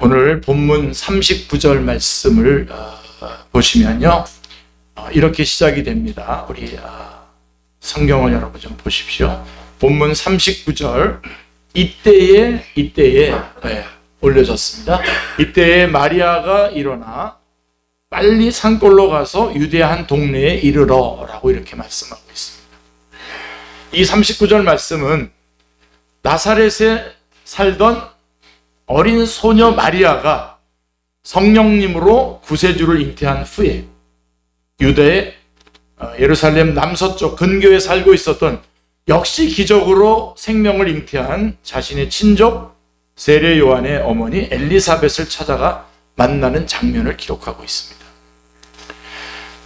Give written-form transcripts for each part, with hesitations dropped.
오늘 본문 39절 말씀을 보시면요, 이렇게 시작이 됩니다. 우리 성경을 여러분 좀 보십시오. 본문 39절, 이때에 올려졌습니다. 이때에 마리아가 일어나 빨리 산골로 가서 유대아 한 동네에 이르러 라고 이렇게 말씀하고 있습니다. 이 39절 말씀은 나사렛에 살던 어린 소녀 마리아가 성령님으로 구세주를 잉태한 후에 유대의 예루살렘 남서쪽 근교에 살고 있었던 역시 기적으로 생명을 잉태한 자신의 친족 세례 요한의 어머니 엘리사벳을 찾아가 만나는 장면을 기록하고 있습니다.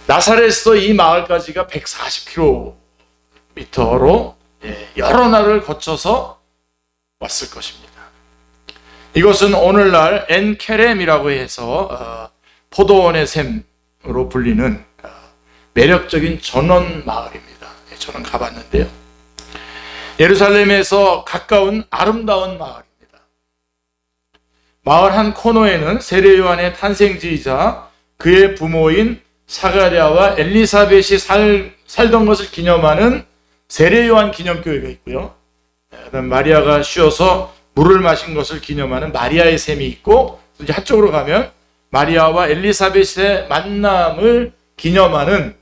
나사렛에서 이 마을까지가 140km로 여러 날을 거쳐서 왔을 것입니다. 이것은 오늘날 엔케렘이라고 해서 포도원의 샘으로 불리는 매력적인 전원 마을입니다. 저는 가봤는데요. 예루살렘에서 가까운 아름다운 마을입니다. 마을 한 코너에는 세례 요한의 탄생지이자 그의 부모인 사가랴와 엘리사벳이 살던 것을 기념하는 세례 요한 기념교회가 있고요. 그다음 마리아가 쉬어서 물을 마신 것을 기념하는 마리아의 샘이 있고, 이제 한쪽으로 가면 마리아와 엘리사벳의 만남을 기념하는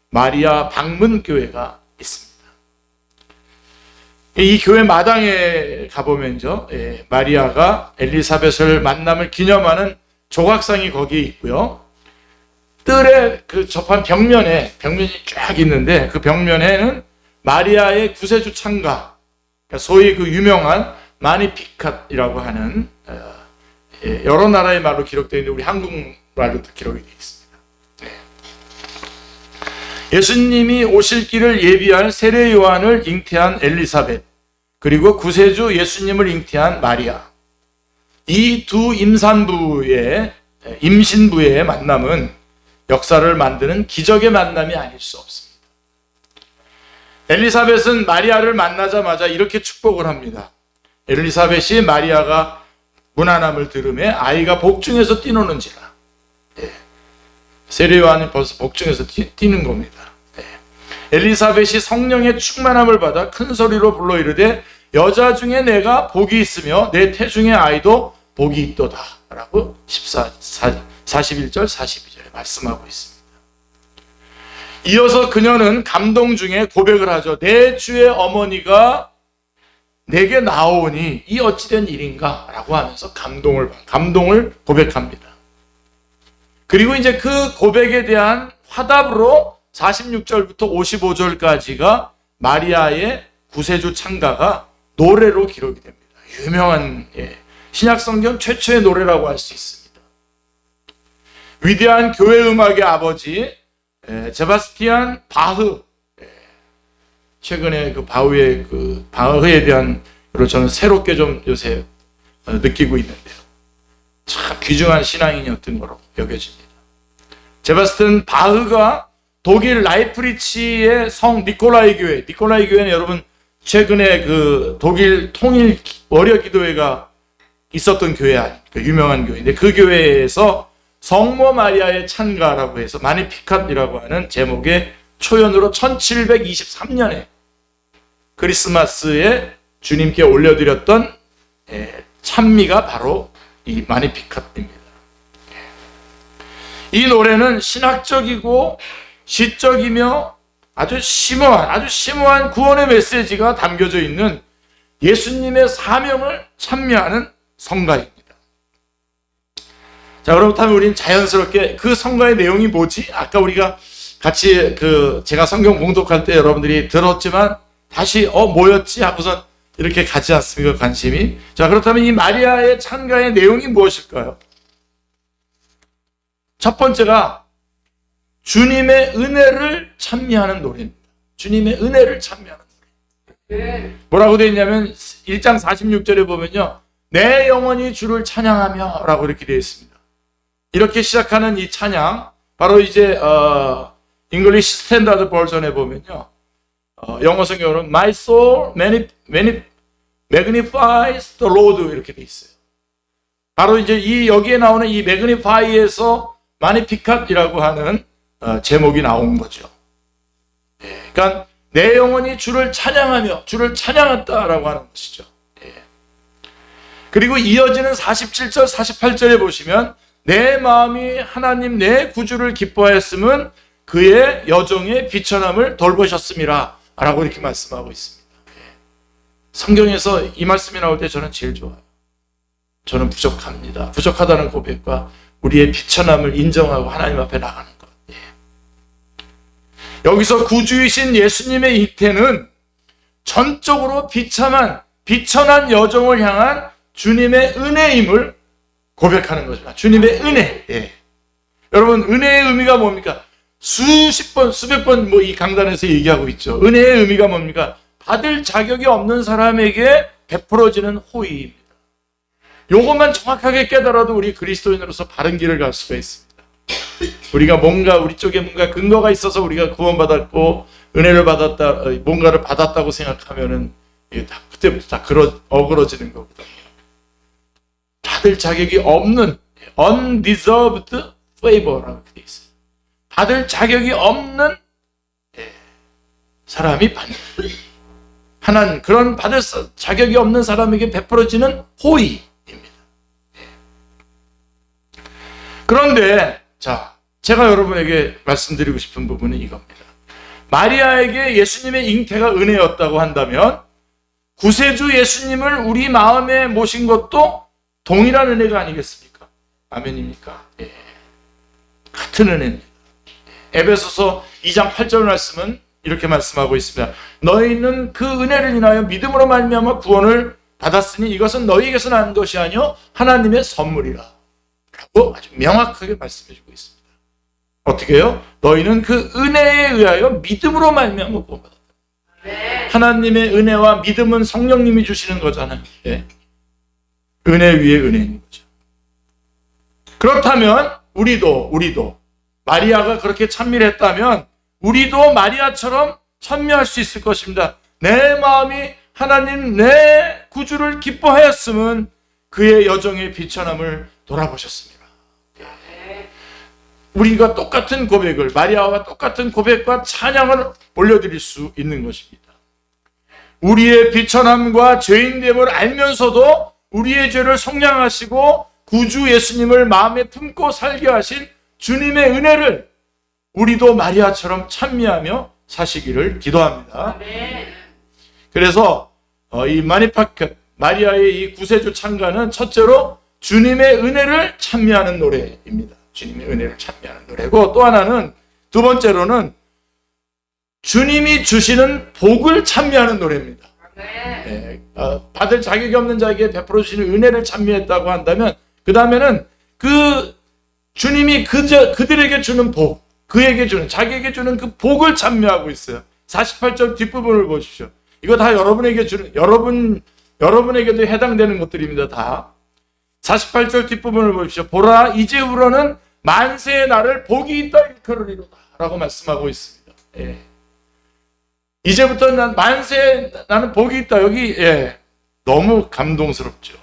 마리아 방문교회가 있습니다. 이 교회 마당에 가보면요, 마리아가 엘리사벳을 만남을 기념하는 조각상이 거기에 있고요. 뜰에 그 접한 벽면이 쫙 있는데 그 벽면에는 마리아의 구세주 창가, 소위 그 유명한 마니피캇이라고 하는 여러 나라의 말로 기록되어 있는데 우리 한국말로도 기록이 되어 있습니다. 예수님이 오실 길을 예비할 세례 요한을 잉태한 엘리사벳, 그리고 구세주 예수님을 잉태한 마리아, 이 두 임신부의 만남은 역사를 만드는 기적의 만남이 아닐 수 없습니다. 엘리사벳은 마리아를 만나자마자 이렇게 축복을 합니다. 엘리사벳이 마리아가 문안함을 들으매 아이가 복중에서 뛰노는지라. 세례 요한이 벌써 복중에서 뛰는 겁니다. 엘리사벳이 성령의 충만함을 받아 큰 소리로 불러 이르되 여자 중에 내가 복이 있으며 내 태중의 아이도 복이 있도다 라고 41절 42절에 말씀하고 있습니다. 이어서 그녀는 감동 중에 고백을 하죠. 내 주의 어머니가 내게 나오니 이 어찌된 일인가 라고 하면서 감동을 고백합니다. 그리고 이제 그 고백에 대한 화답으로 46절부터 55절까지가 마리아의 구세주 창가가 노래로 기록이 됩니다. 유명한 신약성경 최초의 노래라고 할 수 있습니다. 위대한 교회 음악의 아버지 제바스티안 바흐, 최근에 그 바흐에 대한 저는 새롭게 좀 요새 느끼고 있는데요. 참 귀중한 신앙인이었던 거로 여겨집니다. 제바스티안 바흐가 독일 라이프리치의 성 니콜라이 교회는 여러분 최근에 그 독일 통일 월요 기도회가 있었던 교회 아닙니까? 유명한 교회인데 그 교회에서 성모 마리아의 찬가라고 해서 마니피캇이라고 하는 제목의 초연으로 1723년에 크리스마스에 주님께 올려드렸던 찬미가 바로 이 마니피캇입니다. 이 노래는 신학적이고 시적이며 아주 심오한 구원의 메시지가 담겨져 있는 예수님의 사명을 찬미하는 성가입니다. 자, 그렇다면 우리는 자연스럽게 그 성가의 내용이 뭐지? 아까 우리가 같이 제가 성경 봉독할 때 여러분들이 들었지만 다시 뭐였지? 하고서 이렇게 가지 않습니까? 관심이. 자, 그렇다면 이 마리아의 찬가의 내용이 무엇일까요? 첫 번째가 주님의 은혜를 찬미하는 노래입니다. 주님의 은혜를 찬미하는 노래. 뭐라고 되어 있냐면 1장 46절에 보면요, 내 영혼이 주를 찬양하며 라고 이렇게 되어 있습니다. 이렇게 시작하는 이 찬양, 바로 이제 English Standard 버전에 보면요, 영어 성경으로는 My soul magnifies the Lord 이렇게 되어 있어요. 바로 이제 이 여기에 나오는 이 매그니파이에서 마니피캇이라고 하는 제목이 나온 거죠. 그러니까 내 영혼이 주를 찬양하며 주를 찬양했다라고 하는 것이죠. 그리고 이어지는 47절, 48절에 보시면 내 마음이 하나님 내 구주를 기뻐하였음은 그의 여정의 비천함을 돌보셨음이라 라고 이렇게 말씀하고 있습니다. 성경에서 이 말씀이 나올 때 저는 제일 좋아요. 저는 부족합니다. 부족하다는 고백과 우리의 비천함을 인정하고 하나님 앞에 나가는 것. 여기서 구주이신 예수님의 잉태는 전적으로 비천한 여정을 향한 주님의 은혜임을 고백하는 거죠. 주님의 은혜. 여러분, 은혜의 의미가 뭡니까? 수십 번, 수백 번 이 강단에서 얘기하고 있죠. 은혜의 의미가 뭡니까? 받을 자격이 없는 사람에게 베풀어지는 호의입니다. 요것만 정확하게 깨달아도 우리 그리스도인으로서 바른 길을 갈 수가 있습니다. 우리가 뭔가 우리 쪽에 뭔가 근거가 있어서 우리가 구원받았고 은혜를 받았다, 뭔가를 받았다고 생각하면은 이게 다 그때부터 다 어그러지는 거거든요. 받을 자격이 없는 undeserved favor라고 되어 있어요. 받을 자격이 없는 사람이 받는 하나님, 그런 받을 자격이 없는 사람에게 베풀어지는 호의입니다. 그런데 자, 제가 여러분에게 말씀드리고 싶은 부분은 이겁니다. 마리아에게 예수님의 잉태가 은혜였다고 한다면 구세주 예수님을 우리 마음에 모신 것도 동일한 은혜가 아니겠습니까? 아멘입니까? 같은 은혜입니다. 에베소서 2장 8절 말씀은 이렇게 말씀하고 있습니다. 너희는 그 은혜를 인하여 믿음으로 말미암아 구원을 받았으니 이것은 너희에게서 난 것이 아니요 하나님의 선물이라 라고 아주 명확하게 말씀해주고 있습니다. 어떻게 해요? 너희는 그 은혜에 의하여 믿음으로 말미암아 구원받았다. 하나님의 은혜와 믿음은 성령님이 주시는 거잖아요. 은혜 위에 은혜인 거죠. 그렇다면 우리도 마리아가 그렇게 찬미했다면 우리도 마리아처럼 찬미할 수 있을 것입니다. 내 마음이 하나님 내 구주를 기뻐하였음은 그의 여정의 비천함을 돌아보셨습니다. 우리가 똑같은 고백을, 마리아와 똑같은 고백과 찬양을 올려드릴 수 있는 것입니다. 우리의 비천함과 죄인됨을 알면서도 우리의 죄를 속량하시고 구주 예수님을 마음에 품고 살게 하신 주님의 은혜를 우리도 마리아처럼 찬미하며 사시기를 기도합니다. 그래서 이 마니파캇, 마리아의 이 구세주 찬가는 첫째로 주님의 은혜를 찬미하는 노래입니다. 주님의 은혜를 찬미하는 노래고, 또 하나는 두 번째로는 주님이 주시는 복을 찬미하는 노래입니다. 받을 자격이 없는 자에게 베풀어 주시는 은혜를 찬미했다고 한다면 그 다음에는 그 주님이 그들에게 주는 복, 그에게 주는, 자기에게 주는 그 복을 찬미하고 있어요. 48절 뒷부분을 보십시오. 이거 다 여러분에게 주는, 여러분에게도 해당되는 것들입니다. 다. 48절 뒷부분을 보십시오. 보라, 이제후로는 만세의 날을 복이 있다 일컬으리로다 라고 말씀하고 있습니다. 이제부터 나는 복이 있다. 여기 너무 감동스럽죠.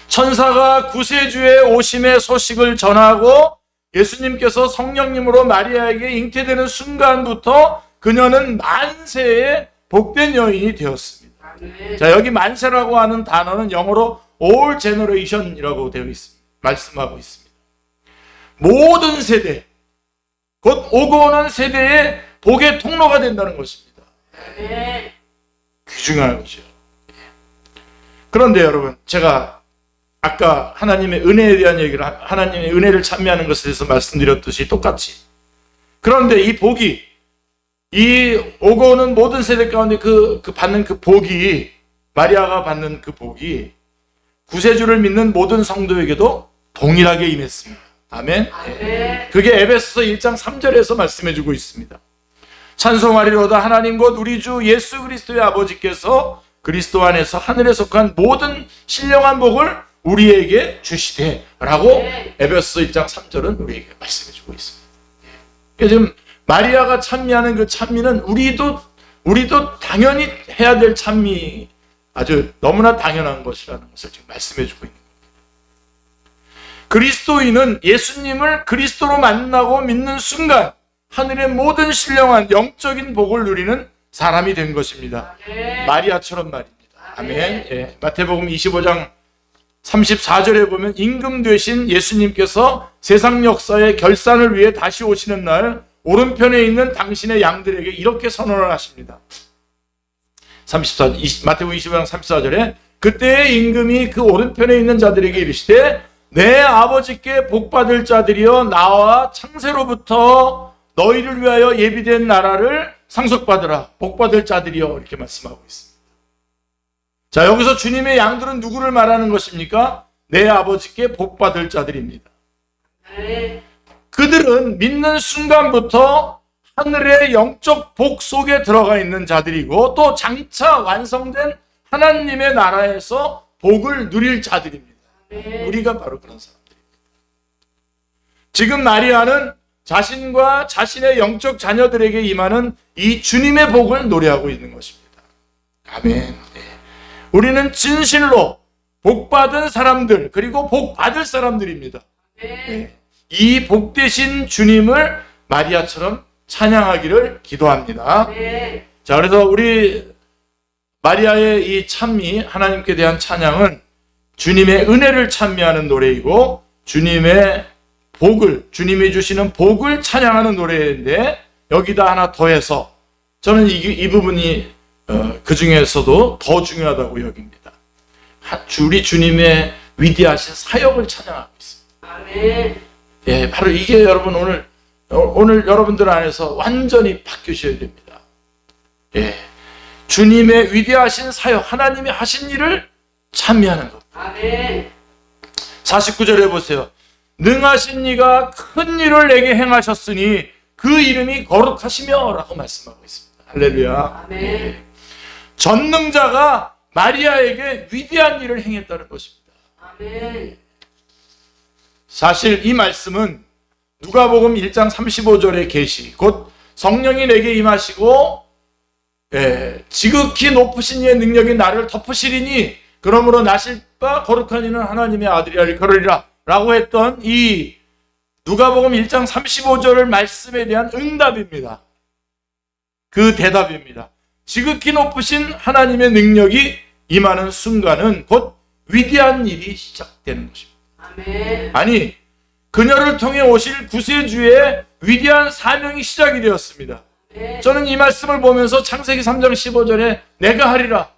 천사가 구세주의 오심의 소식을 전하고 예수님께서 성령님으로 마리아에게 잉태되는 순간부터 그녀는 만세의 복된 여인이 되었습니다. 자, 여기 만세라고 하는 단어는 영어로 all generation이라고 되어 있습니다. 말씀하고 있습니다. 모든 세대, 곧 오고 오는 세대의 복의 통로가 된다는 것입니다. 귀중한 거죠. 그런데 여러분, 제가 아까 하나님의 은혜에 대한 얘기를, 하나님의 은혜를 찬미하는 것에 대해서 말씀드렸듯이 똑같이, 그런데 이 복이, 이 오고 오는 모든 세대 가운데 받는 그 복이, 마리아가 받는 그 복이 구세주를 믿는 모든 성도에게도 동일하게 임했습니다. 아멘. 그게 에베소서 1장 3절에서 말씀해주고 있습니다. 찬송하리로다 하나님 곧 우리 주 예수 그리스도의 아버지께서 그리스도 안에서 하늘에 속한 모든 신령한 복을 우리에게 주시되 라고 에베소서 1장 3절은 우리에게 말씀해주고 있습니다. 지금 마리아가 찬미하는 그 찬미는 우리도 당연히 해야 될 찬미, 아주 너무나 당연한 것이라는 것을 지금 말씀해주고 있는 거예요. 그리스도인은 예수님을 그리스도로 만나고 믿는 순간 하늘의 모든 신령한 영적인 복을 누리는 사람이 된 것입니다. 마리아처럼 말입니다. 아멘. 예. 마태복음 25장 34절에 보면 임금 되신 예수님께서 세상 역사의 결산을 위해 다시 오시는 날 오른편에 있는 당신의 양들에게 이렇게 선언을 하십니다. 마태복음 25장 34절에 그때의 임금이 그 오른편에 있는 자들에게 이르시되 내 아버지께 복받을 자들이여 나와 창세로부터 너희를 위하여 예비된 나라를 상속받으라. 복받을 자들이여 이렇게 말씀하고 있습니다. 자, 여기서 주님의 양들은 누구를 말하는 것입니까? 내 아버지께 복받을 자들입니다. 그들은 믿는 순간부터 하늘의 영적 복 속에 들어가 있는 자들이고 또 장차 완성된 하나님의 나라에서 복을 누릴 자들입니다. 우리가 바로 그런 사람들입니다. 지금 마리아는 자신과 자신의 영적 자녀들에게 임하는 이 주님의 복을 노래하고 있는 것입니다. 아멘. 우리는 진실로 복받은 사람들 그리고 복받을 사람들입니다. 이 복되신 주님을 마리아처럼 찬양하기를 기도합니다. 자, 그래서 우리 마리아의 이 찬미, 하나님께 대한 찬양은 주님의 은혜를 찬미하는 노래이고 주님의 복을, 주님이 주시는 복을 찬양하는 노래인데 여기다 하나 더해서 저는 이 부분이 그 중에서도 더 중요하다고 여깁니다. 우리 주님의 위대하신 사역을 찬양하고 있습니다. 아멘. 예, 바로 이게 여러분 오늘 여러분들 안에서 완전히 바뀌셔야 됩니다. 예, 주님의 위대하신 사역, 하나님이 하신 일을 찬미하는 것. 아멘. 49절에 보세요. 능하신 이가 큰 일을 내게 행하셨으니 그 이름이 거룩하시며 라고 말씀하고 있습니다. 할렐루야. 아멘. 예. 전능자가 마리아에게 위대한 일을 행했다는 것입니다. 아멘. 사실 이 말씀은 누가복음 1장 35절의 계시, 곧 성령이 내게 임하시고 지극히 높으신 이의 능력이 나를 덮으시리니 그러므로 나실 바 거룩한 이는 하나님의 아들이라 일컬으리라 라고 했던 이 누가복음 1장 35절 말씀에 대한 응답입니다. 그 대답입니다. 지극히 높으신 하나님의 능력이 임하는 순간은 곧 위대한 일이 시작되는 것입니다. 아멘. 아니, 그녀를 통해 오실 구세주의 위대한 사명이 시작이 되었습니다. 아멘. 저는 이 말씀을 보면서 창세기 3장 15절에 내가 하리라,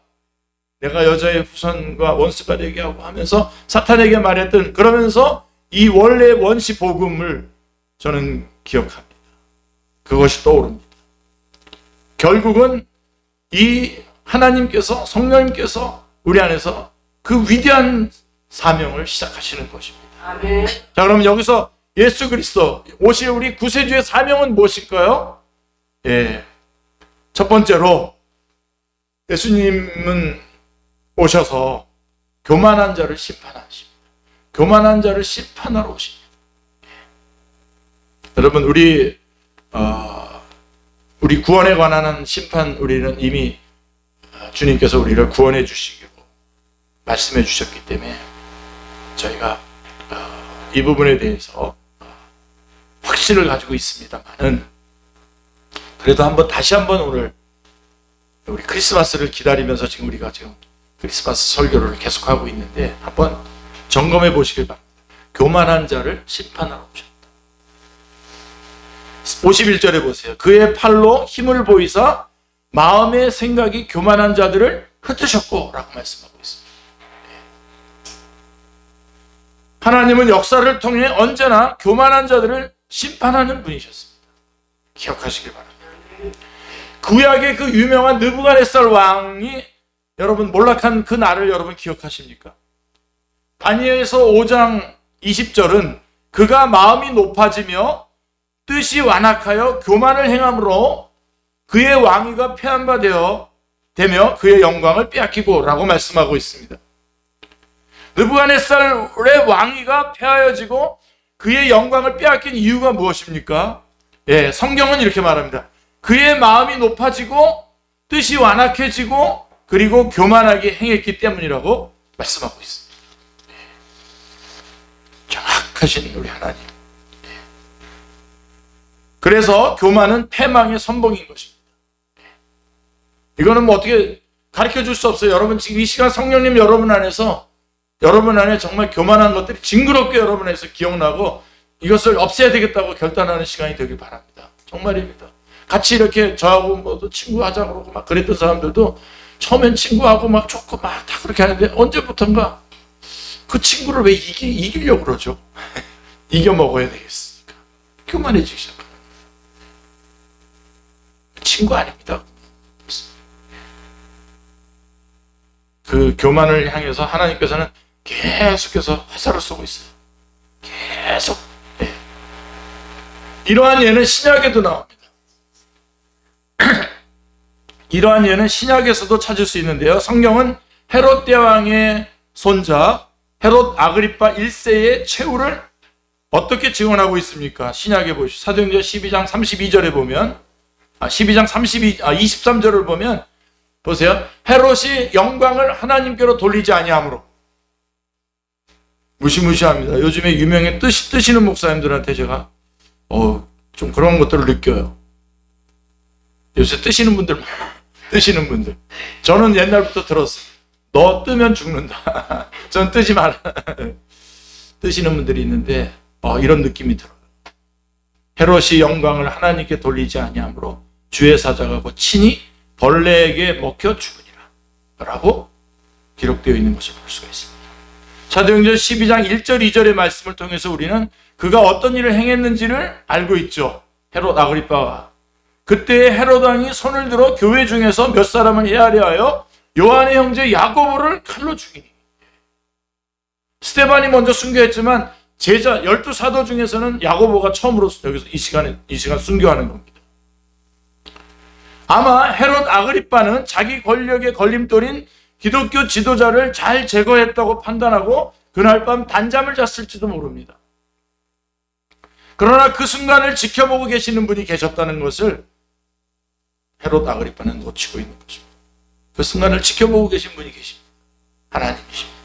내가 여자의 후손과 원수가 되게 하고 하면서 사탄에게 말했던, 그러면서 이 원래 원시 복음을 저는 기억합니다. 그것이 떠오릅니다. 결국은 이 하나님께서, 성령님께서 우리 안에서 그 위대한 사명을 시작하시는 것입니다. 아멘. 자, 그럼 여기서 예수 그리스도 오실 우리 구세주의 사명은 무엇일까요? 예, 첫 번째로 예수님은 오셔서 교만한 자를 심판하십니다. 교만한 자를 심판하러 오십니다. 여러분, 우리 구원에 관한 심판, 우리는 이미 주님께서 우리를 구원해 주시기로 말씀해 주셨기 때문에 저희가 이 부분에 대해서 확신을 가지고 있습니다만은, 그래도 다시 한번 오늘 우리 크리스마스를 기다리면서 지금 우리가 지금 크리스마스 설교를 계속하고 있는데 한번 점검해 보시길 바랍니다. 교만한 자를 심판하러 오셨다. 51절에 보세요. 그의 팔로 힘을 보이사 마음의 생각이 교만한 자들을 흩으셨고 라고 말씀하고 있습니다. 하나님은 역사를 통해 언제나 교만한 자들을 심판하는 분이셨습니다. 기억하시길 바랍니다. 구약의 그 유명한 느부갓네살 왕이 여러분 몰락한 그 날을 여러분 기억하십니까? 다니엘서 5장 20절은 그가 마음이 높아지며 뜻이 완악하여 교만을 행함으로 그의 왕위가 폐한 바 되며 그의 영광을 빼앗기고 라고 말씀하고 있습니다. 느부갓네살의 왕위가 폐하여지고 그의 영광을 빼앗긴 이유가 무엇입니까? 예, 성경은 이렇게 말합니다. 그의 마음이 높아지고 뜻이 완악해지고 그리고 교만하게 행했기 때문이라고 말씀하고 있습니다. 정확 착하신 우리 하나님. 그래서 교만은 패망의 선봉인 것입니다. 이거는 뭐 어떻게 가르쳐 줄 수 없어요. 여러분 지금 이 시간 성령님 여러분 안에서, 여러분 안에 정말 교만한 것들이 징그럽게 여러분 안에서 기억나고 이것을 없애야 되겠다고 결단하는 시간이 되길 바랍니다. 정말입니다. 같이 이렇게 저하고 뭐도 친구하자 그러고 막 그랬던 사람들도 처음엔 친구하고 막 좋고 막 다 그렇게 하는데 언제부턴가 그 친구를 왜 이기려고 그러죠? 이겨 먹어야 되겠으니까 교만해지기 시작합니다. 친구 아닙니다. 그 교만을 향해서 하나님께서는 계속해서 화살을 쏘고 있어요. 계속. 네. 이러한 예는 신약에도 나옵니다. 이러한 예는 신약에서도 찾을 수 있는데요. 성경은 헤롯 대왕의 손자 헤롯 아그리파 1세의 최후를 어떻게 증언하고 있습니까? 신약에 보시죠. 사도행전 12장 32절에 보면 23절을 보면 보세요. 헤롯이 영광을 하나님께로 돌리지 아니하므로. 무시무시합니다. 요즘에 유명한 뜨시는 목사님들한테 제가 좀 그런 것들을 느껴요. 요새 뜨시는 분들 저는 옛날부터 들었어요. 너 뜨면 죽는다. 전 뜨지 마라. 뜨시는 분들이 있는데 이런 느낌이 들어요. 헤롯이 영광을 하나님께 돌리지 아니하므로 주의 사자가 곧 친히 벌레에게 먹혀 죽으니라 라고 기록되어 있는 것을 볼 수가 있습니다. 사도행전 12장 1절 2절의 말씀을 통해서 우리는 그가 어떤 일을 행했는지를 알고 있죠. 헤롯 아그리파가. 그때 헤롯 왕이 손을 들어 교회 중에서 몇 사람을 헤아려 하여 요한의 형제 야고보를 칼로 죽이니. 스데반이 먼저 순교했지만 제자 12사도 중에서는 야고보가 처음으로 여기서 이 시간 순교하는 겁니다. 아마 헤롯 아그리파는 자기 권력의 걸림돌인 기독교 지도자를 잘 제거했다고 판단하고 그날 밤 단잠을 잤을지도 모릅니다. 그러나 그 순간을 지켜보고 계시는 분이 계셨다는 것을 헤롯 아그리파는 놓치고 있는 것입니다. 그 순간을 지켜보고 계신 분이 계십니다. 하나님이십니다.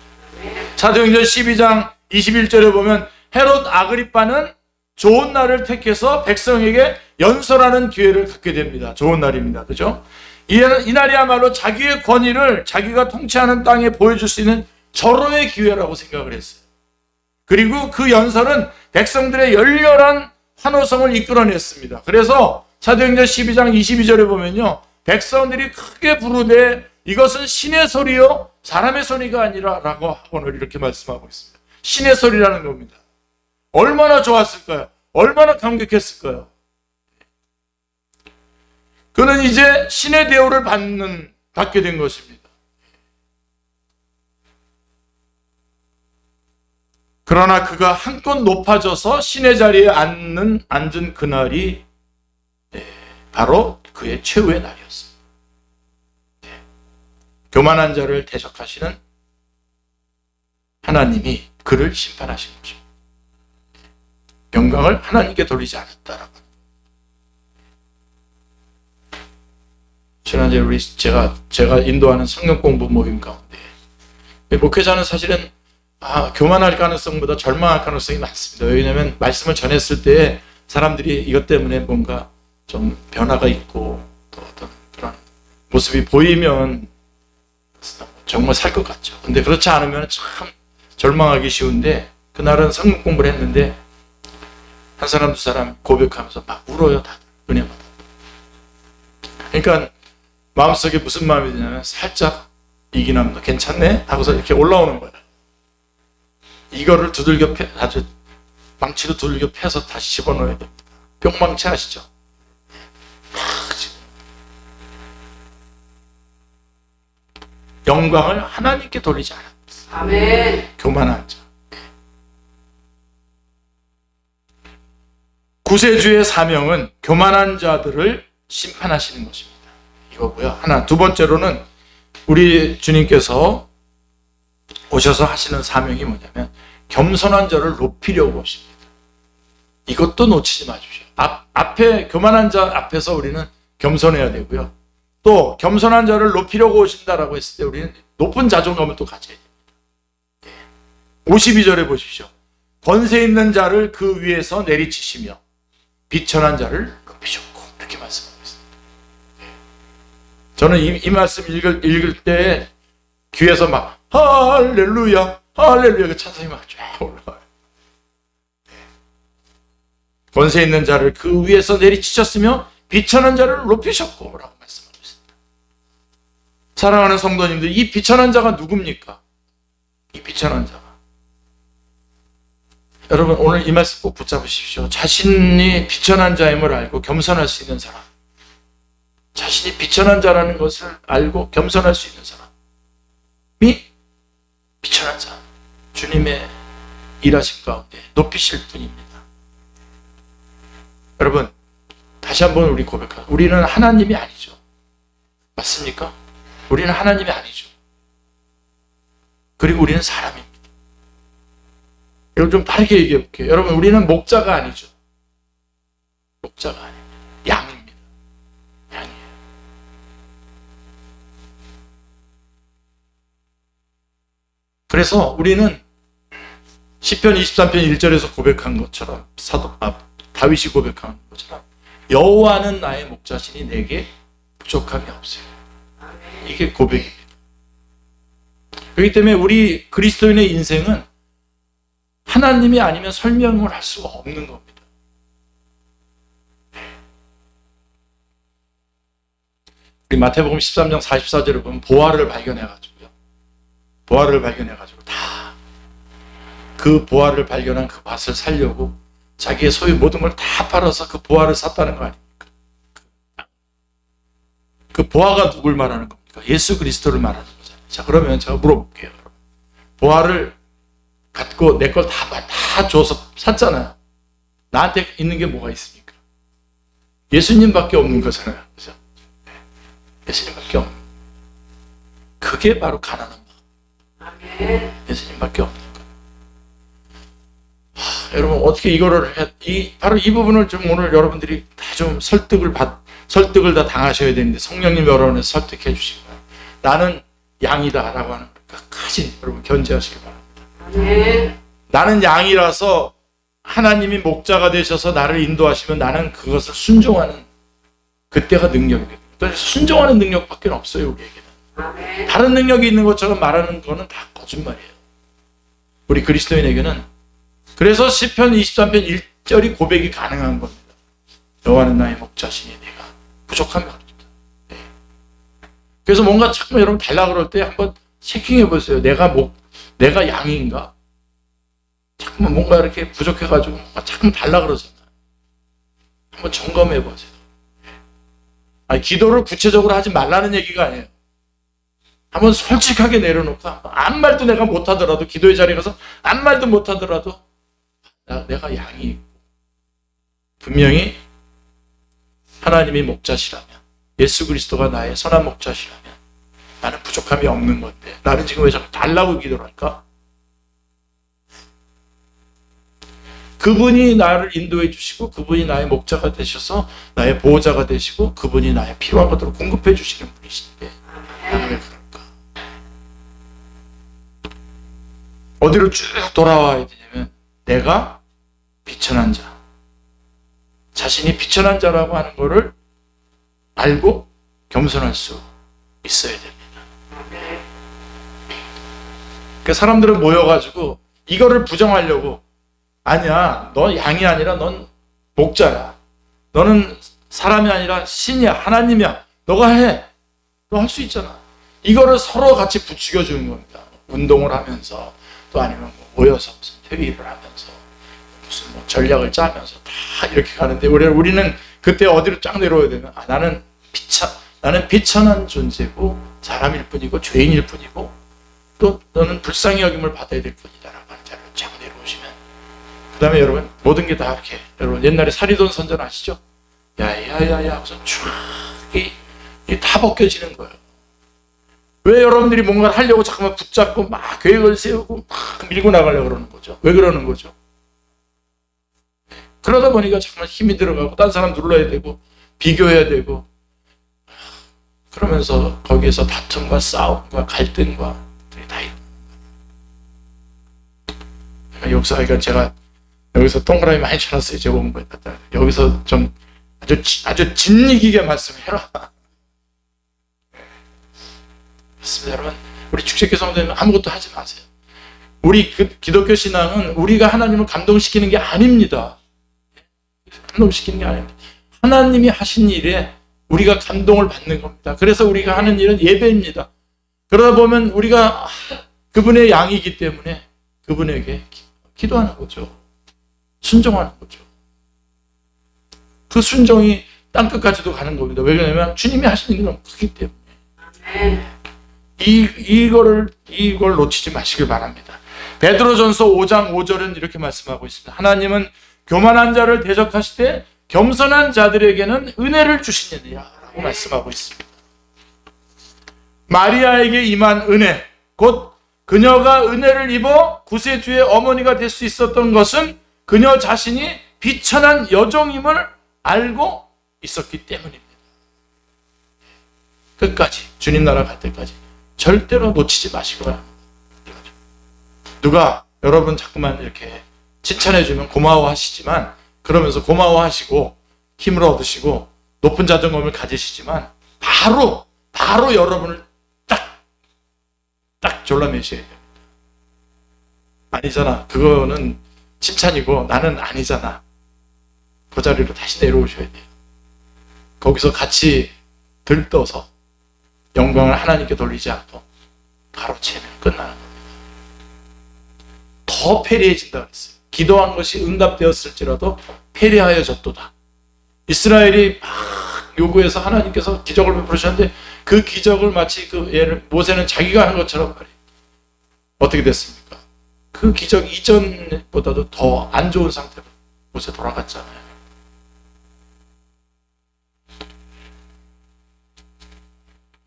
사도행전 12장 21절에 보면 헤롯 아그리파는 좋은 날을 택해서 백성에게 연설하는 기회를 갖게 됩니다. 좋은 날입니다. 그죠? 이 날이야말로 자기의 권위를 자기가 통치하는 땅에 보여줄 수 있는 절호의 기회라고 생각을 했어요. 그리고 그 연설은 백성들의 열렬한 환호성을 이끌어냈습니다. 그래서 사도행전 12장 22절에 보면요. 백성들이 크게 부르되 이것은 신의 소리요 사람의 소리가 아니라 라고 오늘 이렇게 말씀하고 있습니다. 신의 소리라는 겁니다. 얼마나 좋았을까요? 얼마나 감격했을까요? 그는 이제 신의 대우를 받게 된 것입니다. 그러나 그가 한껏 높아져서 신의 자리에 앉은 그날이 바로 그의 최후의 날이었습니다. 교만한 자를 대적하시는 하나님이 그를 심판하신 것입니다. 영광을 하나님께 돌리지 않았다라고. 지난주에 제가 인도하는 성경 공부 모임 가운데 목회자는 사실은 교만할 가능성보다 절망할 가능성이 많습니다. 왜냐하면 말씀을 전했을 때 사람들이 이것 때문에 뭔가 좀 변화가 있고 또 어떤 그런 모습이 보이면 정말 살 것 같죠. 근데 그렇지 않으면 참 절망하기 쉬운데 그날은 성경 공부를 했는데 한 사람 두 사람 고백하면서 막 울어요. 다들 은혜마다. 그러니까 마음속에 무슨 마음이 드냐면 살짝 이기남 너 괜찮네? 하고서 이렇게 올라오는 거예요. 이거를 두들겨 아주 망치로 두들겨 패서 다시 집어넣어야 됩니다. 뿅망치 아시죠? 영광을 하나님께 돌리지 않았다. 아멘. 교만한 자. 구세주의 사명은 교만한 자들을 심판하시는 것입니다. 이거고요. 두 번째로는 우리 주님께서 오셔서 하시는 사명이 뭐냐면 겸손한 자를 높이려고 하십니다. 이것도 놓치지 마십시오. 앞에 교만한 자 앞에서 우리는 겸손해야 되고요. 또 겸손한 자를 높이려고 오신다라고 했을 때 우리는 높은 자존감을 또 가져야 됩니다. 52절에 보십시오. 권세 있는 자를 그 위에서 내리치시며 비천한 자를 높이셨고, 이렇게 말씀하고 있습니다. 저는 이 말씀 읽을 때 귀에서 막 할렐루야 할렐루야 그 찬송이 막 쫙 올라와요. 권세 있는 자를 그 위에서 내리치셨으며 비천한 자를 높이셨고 라고 말씀하고 있습니다. 사랑하는 성도님들, 이 비천한 자가 누굽니까? 이 비천한 자가, 여러분 오늘 이 말씀 꼭 붙잡으십시오. 자신이 비천한 자임을 알고 겸손할 수 있는 사람, 자신이 비천한 자라는 것을 알고 겸손할 수 있는 사람이 비천한 자, 주님의 일하심 가운데 높이실 분입니다. 여러분 다시 한번 우리 고백하자. 우리는 하나님이 아니죠. 맞습니까? 우리는 하나님이 아니죠. 그리고 우리는 사람입니다. 여러분 좀 다르게 얘기해 볼게요. 여러분 우리는 목자가 아니죠. 목자가 아닙니다. 양입니다. 양이에요. 그래서 우리는 시편 23편 1절에서 고백한 것처럼 다윗이 고백한 것처럼 여호와는 나의 목자시니 내게 부족함이 없어요. 이게 고백입니다. 그렇기 때문에 우리 그리스도인의 인생은 하나님이 아니면 설명을 할 수가 없는 겁니다. 우리 마태복음 13장 44절을 보면 보화를 발견해가지고요. 보화를 발견해가지고 다 그 보화를 발견한 그 밭을 살려고 자기의 소유 모든 걸 다 팔아서 그 보화를 샀다는 거 아닙니까? 그 보화가 누굴 말하는 겁니까? 예수 그리스도를 말하는 거잖아요. 자, 그러면 제가 물어볼게요. 보화를 갖고 내 걸 다 줘서 샀잖아요. 나한테 있는 게 뭐가 있습니까? 예수님밖에 없는 거잖아요. 그죠? 예수님밖에 없는. 그게 바로 가난한 마음. 예수님밖에 없는 거. 여러분 어떻게 이거를 바로 이 부분을 좀 오늘 여러분들이 다 좀 설득을 다 당하셔야 되는데, 성령님 여러분을 설득해 주시고, 나는 양이다라고 하는 끝까지 여러분 견제하시기 바랍니다. 나는 양이라서 하나님이 목자가 되셔서 나를 인도하시면 나는 그것을 순종하는 그때가 능력이거든요. 그래서 순종하는 능력밖에 없어요. 우리에게는 다른 능력이 있는 것처럼 말하는 거는 다 거짓말이에요. 우리 그리스도인에게는. 그래서 시편 23편 1절이 고백이 가능한 겁니다. 여호와는 나의 목자시니 내가 부족함이 없습니다. 네. 그래서 뭔가 자꾸 여러분 달라 그럴 때 한번 체킹해 보세요. 내가 양인가? 자꾸만 뭔가 이렇게 부족해가지고 뭔가 자꾸 달라 그러잖아요. 한번 점검해 보세요. 아니, 기도를 구체적으로 하지 말라는 얘기가 아니에요. 한번 솔직하게 내려놓고 아무 말도 내가 못하더라도, 기도의 자리에 가서 아무 말도 못하더라도 내가 양이 있고, 분명히 하나님이 목자시라면, 예수 그리스도가 나의 선한 목자시라면 나는 부족함이 없는 건데 나는 지금 왜 자꾸 달라고 기도를 할까? 그분이 나를 인도해 주시고, 그분이 나의 목자가 되셔서 나의 보호자가 되시고, 그분이 나의 필요한 것들을 공급해 주시는 분이신데 나는 왜 그럴까? 어디로 쭉 돌아와야 되냐면, 내가 비천한 자, 자신이 비천한 자라고 하는 것을 알고 겸손할 수 있어야 됩니다. 그 사람들은 모여가지고 이거를 부정하려고, 아니야, 너 양이 아니라 넌 목자야, 너는 사람이 아니라 신이야, 하나님이야, 너가 해, 너 할 수 있잖아. 이거를 서로 같이 부추겨 주는 겁니다. 운동을 하면서, 또 아니면 모여서 무슨 회의를 하면서 무슨 전략을 짜면서 다 이렇게 가는데, 우리는 그때 어디로 쫙 내려와야 되면, 나는 비천한 존재고 사람일 뿐이고 죄인일 뿐이고, 또 너는 불쌍히 여김을 받아야 될 뿐이다라고 하는 자리를 쫙 내려오시면, 그 다음에 여러분 모든 게 다 이렇게, 여러분 옛날에 사리돈 선전 아시죠? 야야야야 하고서 다 벗겨지는 거예요. 왜 여러분들이 뭔가를 하려고 잠깐만 붙잡고 막 계획을 세우고 막 밀고 나가려고 그러는 거죠? 왜 그러는 거죠? 그러다 보니까 정말 힘이 들어가고, 딴 사람 눌러야 되고 비교해야 되고, 그러면서 거기에서 다툼과 싸움과 갈등과 다 있는 거예요. 역사하니까 제가 여기서 동그라미 많이 쳐놨어요. 제 원고에 갖다. 여기서 좀 아주 진리기게 말씀해라. 그렇습니다, 여러분. 우리 축제교 성도님 아무것도 하지 마세요. 우리 기독교 신앙은 우리가 하나님을 감동시키는 게 아닙니다. 감동시키는 게 아닙니다. 하나님이 하신 일에 우리가 감동을 받는 겁니다. 그래서 우리가 하는 일은 예배입니다. 그러다 보면 우리가 그분의 양이기 때문에 그분에게 기도하는 거죠. 순종하는 거죠. 그 순종이 땅끝까지도 가는 겁니다. 왜냐하면 주님이 하시는 게 너무 크기 때문에. 이걸 놓치지 마시길 바랍니다. 베드로전서 5장 5절은 이렇게 말씀하고 있습니다. 하나님은 교만한 자를 대적하시되 겸손한 자들에게는 은혜를 주시느니라 라고 말씀하고 있습니다. 마리아에게 임한 은혜, 곧 그녀가 은혜를 입어 구세주의 어머니가 될 수 있었던 것은 그녀 자신이 비천한 여종임을 알고 있었기 때문입니다. 끝까지, 주님 나라 갈 때까지 절대로 놓치지 마시고요. 누가 여러분 자꾸만 이렇게 칭찬해주면 고마워하시지만, 그러면서 고마워하시고 힘을 얻으시고 높은 자존감을 가지시지만 바로 여러분을 딱 졸라매셔야 됩니다. 아니잖아, 그거는 칭찬이고 나는 아니잖아. 그 자리로 다시 내려오셔야 돼요. 거기서 같이 들떠서 영광을 하나님께 돌리지 않고 가로채면 끝나는 겁니다. 더 패리해진다 그랬어요. 기도한 것이 응답되었을지라도 패리하여졌도다. 이스라엘이 막 요구해서 하나님께서 기적을 베푸셨는데 그 기적을 마치 모세는 자기가 한 것처럼 말이에요. 어떻게 됐습니까? 그 기적 이전보다도 더 안 좋은 상태로 모세 돌아갔잖아요.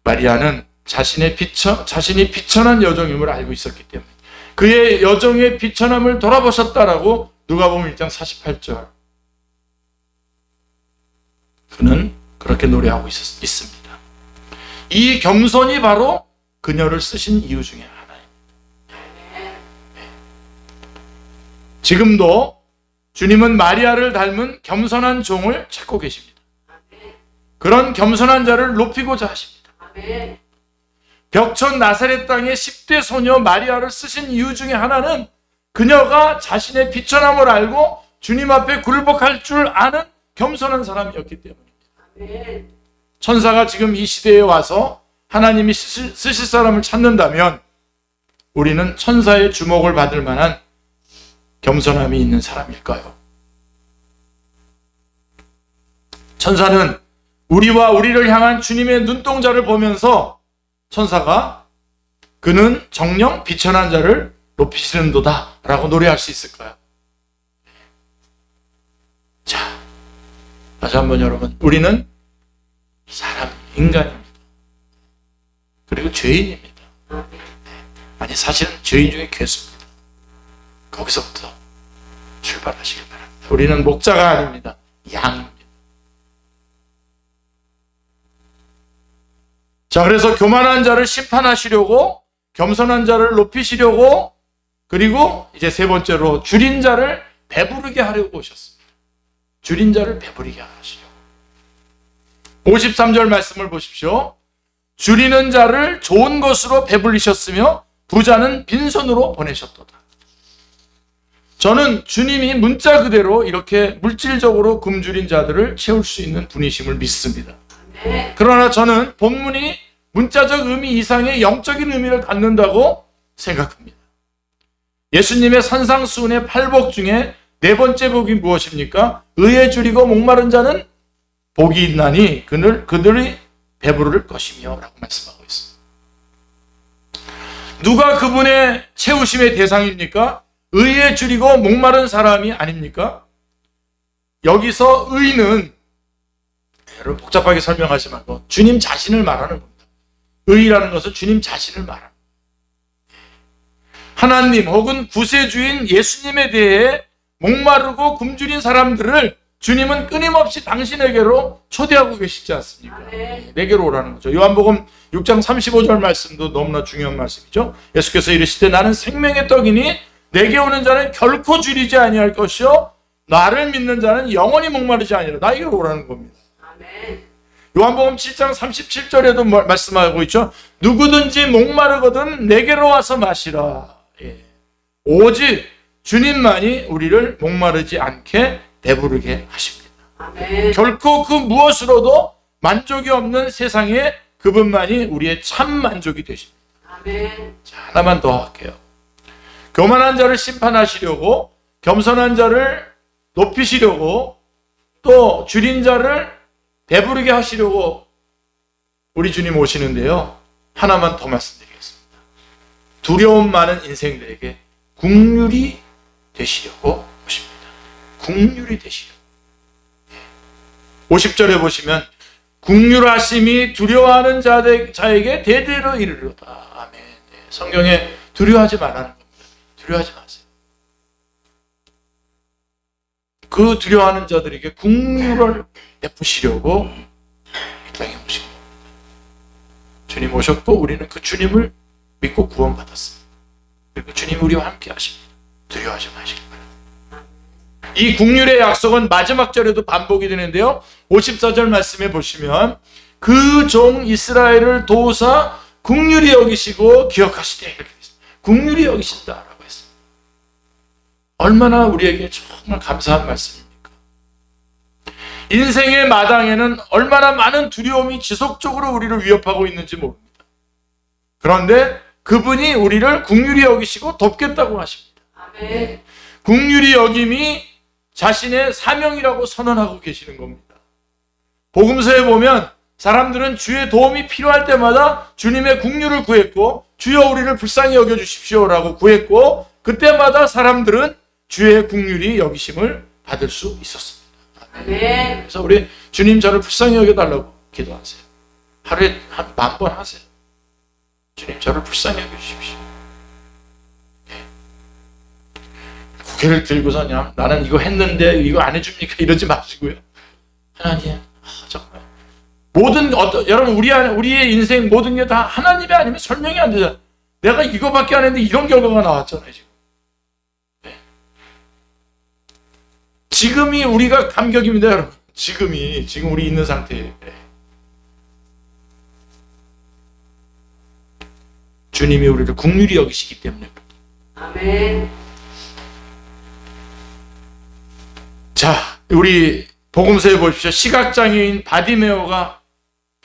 마리아는 자신이 비천한 여종임을 알고 있었기 때문에 그의 여종의 비천함을 돌아보셨다라고 누가복음 1장 48절. 그는 그렇게 노래하고 있습니다. 이 겸손이 바로 그녀를 쓰신 이유 중에 하나입니다. 지금도 주님은 마리아를 닮은 겸손한 종을 찾고 계십니다. 그런 겸손한 자를 높이고자 하십니다. 벽천 나사렛 땅의 10대 소녀 마리아를 쓰신 이유 중에 하나는 그녀가 자신의 비천함을 알고 주님 앞에 굴복할 줄 아는 겸손한 사람이었기 때문입니다. 천사가 지금 이 시대에 와서 하나님이 쓰실 사람을 찾는다면 우리는 천사의 주목을 받을 만한 겸손함이 있는 사람일까요? 천사는 우리와 우리를 향한 주님의 눈동자를 보면서 천사가 그는 정녕 비천한 자를 높이시는도다 라고 노래할 수 있을까요? 자, 다시 한번 여러분, 우리는 사람, 인간입니다. 그리고 죄인입니다. 아니, 사실은 죄인 중에 괴수입니다. 거기서부터 출발하시길 바랍니다. 우리는 목자가 아닙니다. 양입니다. 자, 그래서 교만한 자를 심판하시려고, 겸손한 자를 높이시려고, 그리고 이제 세 번째로 줄인 자를 배부르게 하려고 오셨습니다. 줄인 자를 배부르게 하시려고. 53절 말씀을 보십시오. 줄이는 자를 좋은 것으로 배불리셨으며 부자는 빈손으로 보내셨도다. 저는 주님이 문자 그대로 이렇게 물질적으로 굶주린 자들을 채울 수 있는 분이심을 믿습니다. 그러나 저는 본문이 문자적 의미 이상의 영적인 의미를 갖는다고 생각합니다. 예수님의 산상수훈의 8복 중에 네 번째 복이 무엇입니까? 의에 줄이고 목마른 자는 복이 있나니 그들이 배부를 것이며 라고 말씀하고 있습니다. 누가 그분의 채우심의 대상입니까? 의에 줄이고 목마른 사람이 아닙니까? 여기서 의는 여러분 복잡하게 설명하지 말고 주님 자신을 말하는 겁니다. 의라는 것은 주님 자신을 말합니다. 하나님 혹은 구세주인 예수님에 대해 목마르고 굶주린 사람들을 주님은 끊임없이 당신에게로 초대하고 계시지 않습니까? 내게로 오라는 거죠. 요한복음 6장 35절 말씀도 너무나 중요한 말씀이죠. 예수께서 이르시되 나는 생명의 떡이니 내게 오는 자는 결코 줄이지 아니할 것이요 나를 믿는 자는 영원히 목마르지 아니하리라. 나에게 오라는 겁니다. 아멘. 요한복음 7장 37절에도 말씀하고 있죠. 누구든지 목마르거든 내게로 와서 마시라. 예. 오직 주님만이 우리를 목마르지 않게 배부르게 하십니다. 아멘. 결코 그 무엇으로도 만족이 없는 세상에 그분만이 우리의 참 만족이 되십니다. 아멘. 자, 하나만 더 할게요. 교만한 자를 심판하시려고, 겸손한 자를 높이시려고, 또 줄인 자를 배부르게 하시려고 우리 주님 오시는데요. 하나만 더 말씀드리겠습니다. 두려움 많은 인생들에게 긍휼이 되시려고 오십니다. 긍휼이 되시려고. 50절에 보시면 긍휼하심이 두려워하는 자에게 대대로 이르리로다. 아멘. 성경에 두려워하지 말라는 겁니다. 두려워하지 마세요. 그 두려워하는 자들에게 긍휼을 베푸시려고 이 땅에 오신 겁니다. 주님 오셨고 우리는 그 주님을 믿고 구원받았습니다. 그리고 주님이 우리와 함께 하십니다. 두려워하지 마시기 바랍니다. 이 긍휼의 약속은 마지막 절에도 반복이 되는데요. 54절 말씀에 보시면 그 종 이스라엘을 도우사 긍휼히 여기시고 기억하시되 이렇게 있습니다. 긍휼히 여기신다라고 했습니다. 얼마나 우리에게 정말 감사한 말씀입니까? 인생의 마당에는 얼마나 많은 두려움이 지속적으로 우리를 위협하고 있는지 모릅니다. 그런데 그분이 우리를 긍휼히 여기시고 돕겠다고 하십니다. 아멘. 긍휼히 여김이 자신의 사명이라고 선언하고 계시는 겁니다. 복음서에 보면 사람들은 주의 도움이 필요할 때마다 주님의 긍휼을 구했고 주여 우리를 불쌍히 여겨주십시오라고 구했고 그때마다 사람들은 주의 긍휼이 여기심을 받을 수 있었습니다. 아멘. 그래서 우리 주님 저를 불쌍히 여겨달라고 기도하세요. 하루에 한 10,000번 하세요. 주님 저를 불쌍히 여겨주십시오. 고개를 들고서 그냥 나는 이거 했는데 이거 안 해줍니까? 이러지 마시고요. 하나님, 정말 여러분 우리의 인생 모든 게 다 하나님이 아니면 설명이 안 되잖아요. 내가 이거밖에 안 했는데 이런 결과가 나왔잖아요. 지금. 네. 지금이 우리가 감격입니다, 여러분. 지금 우리 있는 상태예요. 네. 주님이 우리를 긍휼히 여기시기 때문에. 아멘. 자, 우리 복음서에 보십시오. 시각장애인 바디메오가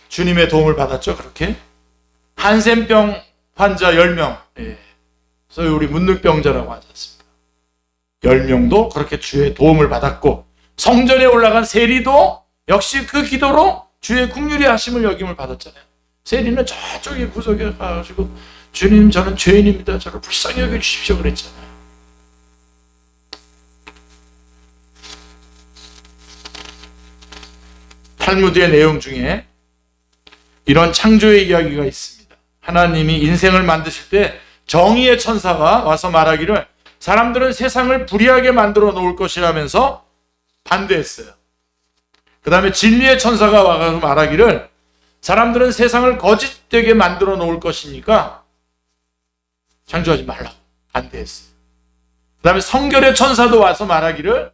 주님의 도움을 받았죠. 그렇게 한센병 환자 10명, 소위 우리 문둥병자라고 하지 않습니까? 10명도 그렇게 주의 도움을 받았고 성전에 올라간 세리도 역시 그 기도로 주의 긍휼히 하심을 여김을 받았잖아요. 세리는 저쪽에 구석에 가가지고 주님 저는 죄인입니다. 저를 불쌍히 여겨주십시오 그랬잖아요. 탈무드의 내용 중에 이런 창조의 이야기가 있습니다. 하나님이 인생을 만드실 때 정의의 천사가 와서 말하기를 사람들은 세상을 불의하게 만들어 놓을 것이라면서 반대했어요. 그 다음에 진리의 천사가 와서 말하기를 사람들은 세상을 거짓되게 만들어 놓을 것이니까 창조하지 말라고 반대했어요. 그 다음에 성결의 천사도 와서 말하기를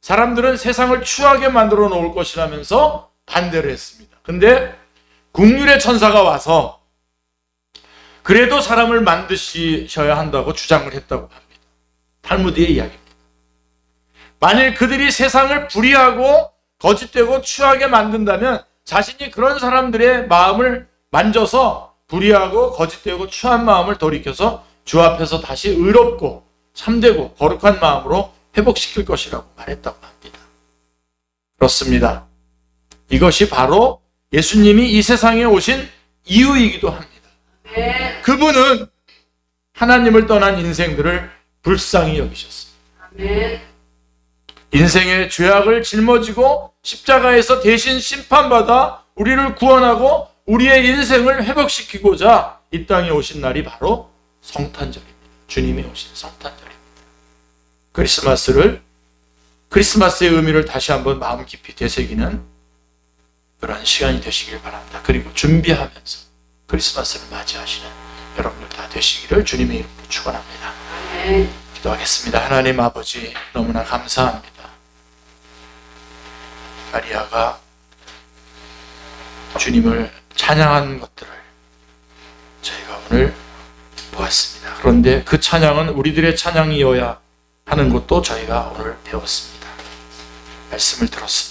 사람들은 세상을 추하게 만들어 놓을 것이라면서 반대를 했습니다. 근데 긍휼의 천사가 와서 그래도 사람을 만드셔야 한다고 주장을 했다고 합니다. 탈무드의 이야기입니다. 만일 그들이 세상을 불의하고 거짓되고 추하게 만든다면 자신이 그런 사람들의 마음을 만져서 불의하고 거짓되고 추한 마음을 돌이켜서 주 앞에서 다시 의롭고 참되고 거룩한 마음으로 회복시킬 것이라고 말했다고 합니다. 그렇습니다. 이것이 바로 예수님이 이 세상에 오신 이유이기도 합니다. 아멘. 그분은 하나님을 떠난 인생들을 불쌍히 여기셨습니다. 아멘. 인생의 죄악을 짊어지고 십자가에서 대신 심판받아 우리를 구원하고 우리의 인생을 회복시키고자 이 땅에 오신 날이 바로 성탄절입니다. 주님이 오신 성탄절입니다. 크리스마스의 의미를 다시 한번 마음 깊이 되새기는 그러한 시간이 되시길 바랍니다. 그리고 준비하면서 크리스마스를 맞이하시는 여러분들 다 되시기를 주님의 이름으로 축원합니다. 아멘. 기도하겠습니다. 하나님 아버지, 너무나 감사합니다. 마리아가 주님을 찬양한 것들을 저희가 오늘 보았습니다. 그런데 그 찬양은 우리들의 찬양이어야 하는 것도 저희가 오늘 배웠습니다. 말씀을 들었습니다.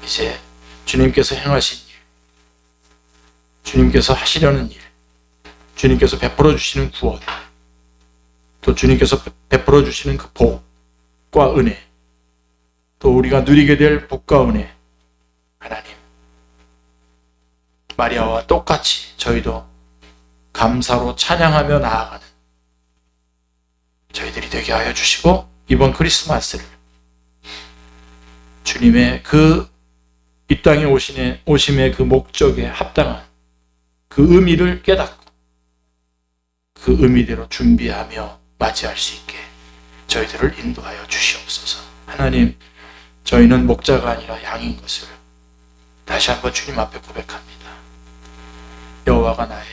이제 주님께서 행하신 일, 주님께서 하시려는 일, 주님께서 베풀어 주시는 구원, 또 주님께서 베풀어 주시는 그 복과 은혜, 또 우리가 누리게 될 복과 은혜, 하나님 마리아와 똑같이 저희도 감사로 찬양하며 나아가는 저희들이 되게 하여 주시고, 이번 크리스마스를 주님의 그 이 땅에 오심의 그 목적에 합당한 그 의미를 깨닫고 그 의미대로 준비하며 맞이할 수 있게 저희들을 인도하여 주시옵소서. 하나님, 저희는 목자가 아니라 양인 것을 다시 한번 주님 앞에 고백합니다. 여호와가 나의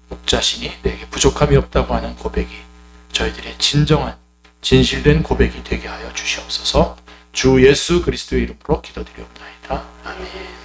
목자시니 내게 부족함이 없다고 하는 고백이 저희들의 진정한 진실된 고백이 되게 하여 주시옵소서. 주 예수 그리스도의 이름으로 기도드리옵나이다. 아멘.